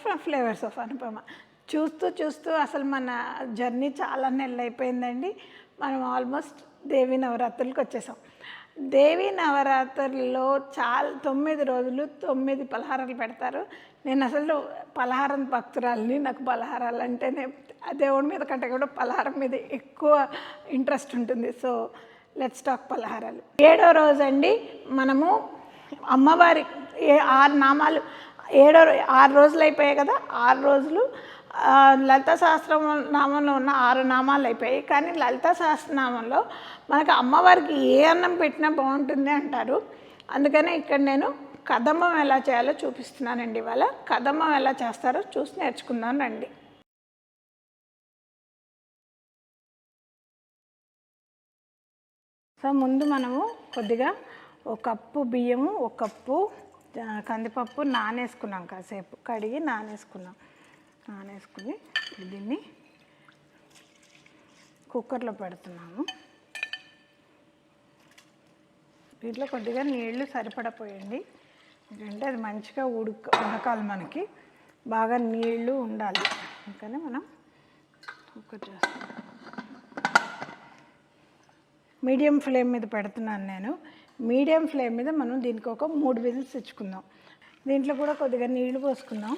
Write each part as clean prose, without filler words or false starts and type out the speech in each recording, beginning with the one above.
From flavours of Anupama. చూస్తూ అసలు మన జర్నీ చాలా నెలలు అయిపోయిందండి. మనం ఆల్మోస్ట్ దేవి నవరాత్రులకు వచ్చేసాం. దేవి నవరాత్రుల్లో 9 రోజులు 9 పలహారాలు పెడతారు. నేను అసలు పలహారం భక్తురాలని. నాకు పలహారాలు అంటేనే దేవుడి మీద కంటే కూడా పలహారం మీద ఎక్కువ ఇంట్రెస్ట్ ఉంటుంది. సో లెట్స్ టాక్ పలహారాలు. 7వ రోజు అండి మనము అమ్మవారి 6 నామాలు 6 రోజులు అయిపోయాయి కదా. 6 రోజులు లలితా సహస్రనామంలో ఉన్న 6 నామాలు అయిపోయాయి. కానీ లలితా సహస్రనామంలో మనకు అమ్మవారికి ఏ అన్నం పెట్టినా బాగుంటుంది అంటారు. అందుకనే ఇక్కడ నేను కదంబం ఎలా చేయాలో చూపిస్తున్నానండి. ఇవాళ కదంబం ఎలా చేస్తారో చూసి నేర్చుకుందాం రండి. సో ముందు మనము కొద్దిగా 1 కప్పు బియ్యము 1 కప్పు కందిపప్పు నానేసుకున్నాం. కాసేపు కడిగి నానేసుకుని దీన్ని కుక్కర్లో పెడుతున్నాము. దీంట్లో కొద్దిగా నీళ్లు సరిపడపోయండి. ఎందుకంటే అది మంచిగా ఉడకాలి, మనకి బాగా నీళ్లు ఉండాలి. అందుకని మనం కుక్కర్ చేస్తాం. మీడియం ఫ్లేమ్ మీద పెడుతున్నాను నేను. మీడియం ఫ్లేమ్ మీద మనం దీనికి ఒక 3 విజిల్స్ ఇచ్చుకుందాం. దీంట్లో కూడా కొద్దిగా నీళ్లు పోసుకుందాం.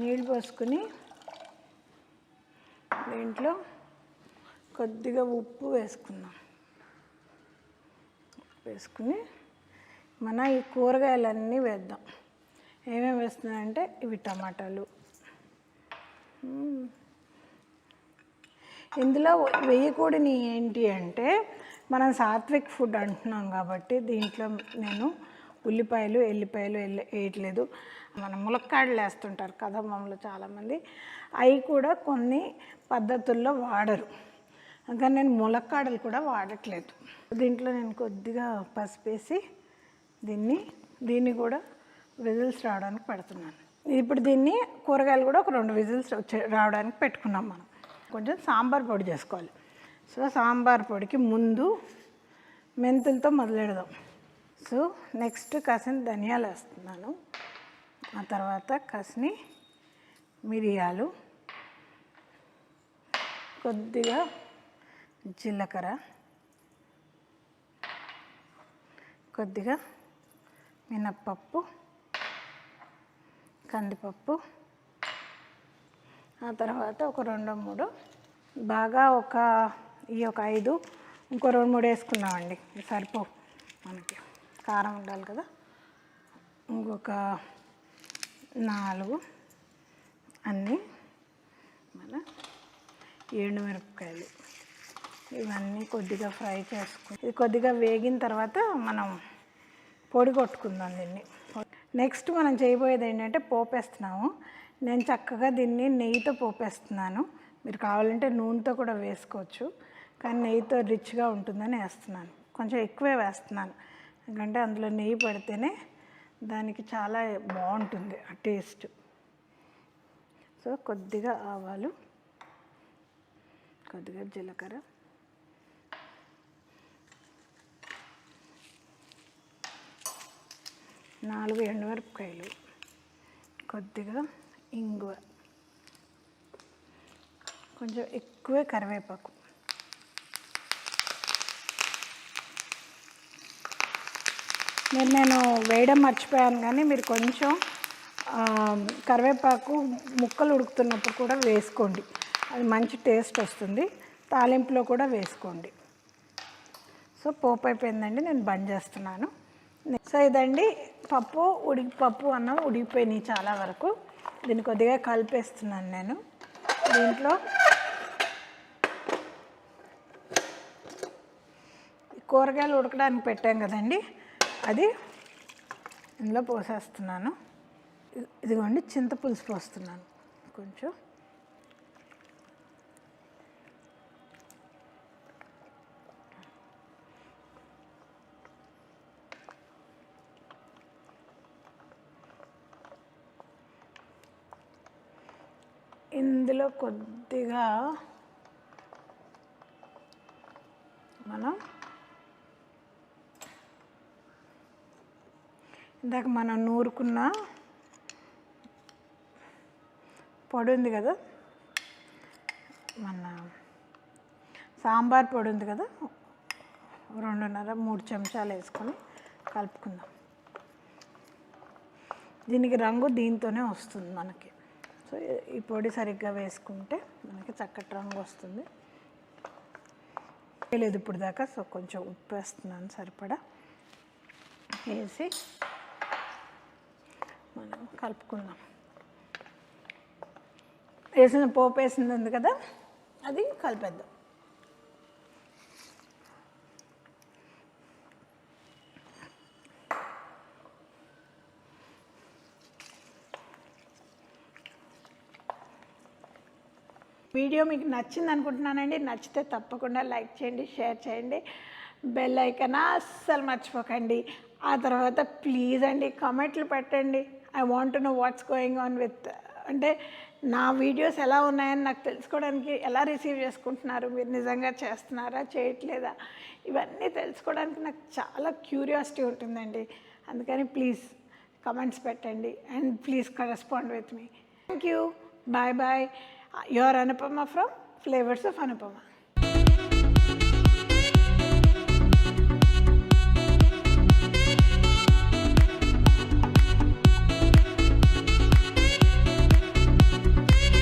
నీళ్లు పోసుకుని దీంట్లో కొద్దిగా ఉప్పు వేసుకుందాం. వేసుకుని మన ఈ కూరగాయలన్నీ వేద్దాం. ఏమేమి వేస్తున్నాయంటే ఇవి టమాటాలు. ఇందులో వేయకూడని ఏంటి అంటే మనం సాత్విక్ ఫుడ్ అంటున్నాం కాబట్టి దీంట్లో నేను ఉల్లిపాయలు ఎల్లిపాయలు వేయట్లేదు. మనం ములక్కాడలు వేస్తుంటారు కదంబంలో చాలామంది. అవి కూడా కొన్ని పద్ధతుల్లో వాడరు. ఇంకా నేను ములక్కాడలు కూడా వాడట్లేదు. దీంట్లో నేను కొద్దిగా పసుపు వేసి దీన్ని కూడా విజిల్స్ రావడానికి పెడుతున్నాను. ఇప్పుడు దీన్ని కూరగాయలు కూడా ఒక 2 విజిల్స్ రావడానికి పెట్టుకున్నాం. మనం కొంచెం సాంబార్ పొడి చేసుకోవాలి. సో సాంబార్ పొడికి ముందు మెంతులతో మొదలెడదాం. సో నెక్స్ట్ కాసిన ధనియాలు వేస్తున్నాను. ఆ తర్వాత కాసిన మిరియాలు, కొద్దిగా జీలకర్ర, కొద్దిగా మినప్పప్పు, కందిపప్పు, ఆ తర్వాత ఒక 2-3 బాగా ఒక 5 ఇంకో 2-3 వేసుకున్నామండి. సరిపోవు, మనకి కారం ఉండాలి కదా. ఇంకొక 4 అన్నీ మన ఎండుమిరపకాయలు. ఇవన్నీ కొద్దిగా ఫ్రై చేసుకుని ఇది కొద్దిగా వేగిన తర్వాత మనం పొడి కొట్టుకుందాం దీన్ని. నెక్స్ట్ మనం చేయబోయేది ఏంటంటే పోపేస్తున్నాము. నేను చక్కగా దీన్ని నెయ్యితో పోపేస్తున్నాను. మీరు కావాలంటే నూనెతో కూడా వేసుకోవచ్చు, కానీ నెయ్యితో రిచ్గా ఉంటుందని వేస్తున్నాను. కొంచెం ఎక్కువే వేస్తున్నాను, ఎందుకంటే అందులో నెయ్యి పడితేనే దానికి చాలా బాగుంటుంది ఆ టేస్ట్. సో కొద్దిగా ఆవాలు, కొద్దిగా జీలకర్ర, నాలుగు ఎండుమిరపకాయలు, కొద్దిగా ఇంగువ, కొంచెం ఎక్కువే కరివేపాకు. నేను వేయడం మర్చిపోయాను, కానీ మీరు కొంచెం కరివేపాకు ముక్కలు ఉడుకుతున్నప్పుడు కూడా వేసుకోండి, అది మంచి టేస్ట్ వస్తుంది. తాలింపులో కూడా వేసుకోండి. సో పోపు అయిపోయిందండి, నేను బంద్ చేస్తున్నాను. సో ఇదండి పప్పు అన్నం ఉడికిపోయినాయి చాలా వరకు. దీన్ని కొద్దిగా కలిపేస్తున్నాను నేను. దీంట్లో కూరగాయలు ఉడకడానికి పెట్టాం కదండి, అది ఇందులో పోసేస్తున్నాను. ఇదిగోండి చింతపులుసు పోస్తున్నాను కొంచెం. ఇందులో కొద్దిగా మనం ఇందాక మనం నూరుకున్న పొడి ఉంది కదా, మన సాంబార్ పొడి ఉంది కదా, 2.5-3 చెంచాలు వేసుకొని కలుపుకుందాం. దీనికి రంగు దీంతోనే వస్తుంది మనకి. సో ఈ పొడి సరిగ్గా వేసుకుంటే మనకి చక్కటి రంగు వస్తుంది. లేదు ఇప్పుడు దాకా. సో కొంచెం ఉప్పు వేస్తున్నాను సరిపడా, వేసి మనం కలుపుకుందాం. పోపు వేసింది ఉంది కదా, అది కలిపేద్దాం. వీడియో మీకు నచ్చింది అనుకుంటున్నానండి. నచ్చితే తప్పకుండా లైక్ చేయండి, షేర్ చేయండి, బెల్ ఐకాన్ అస్సలు మర్చిపోకండి. ఆ తర్వాత ప్లీజ్ అండి కామెంట్లు పెట్టండి. I want to know what's going on with, అంటే నా వీడియోస్ ఎలా ఉన్నాయని నాకు తెలుసుకోవడానికి, ఎలా రిసీవ్ చేసుకుంటున్నారు, మీరు నిజంగా చేస్తున్నారా చేయట్లేదా, ఇవన్నీ తెలుసుకోవడానికి నాకు చాలా క్యూరియాసిటీ ఉంటుందండి. అందుకని ప్లీజ్ కమెంట్స్ పెట్టండి and please correspond with me. Thank you. Bye bye. Your Anupama from Flavours of Anupama.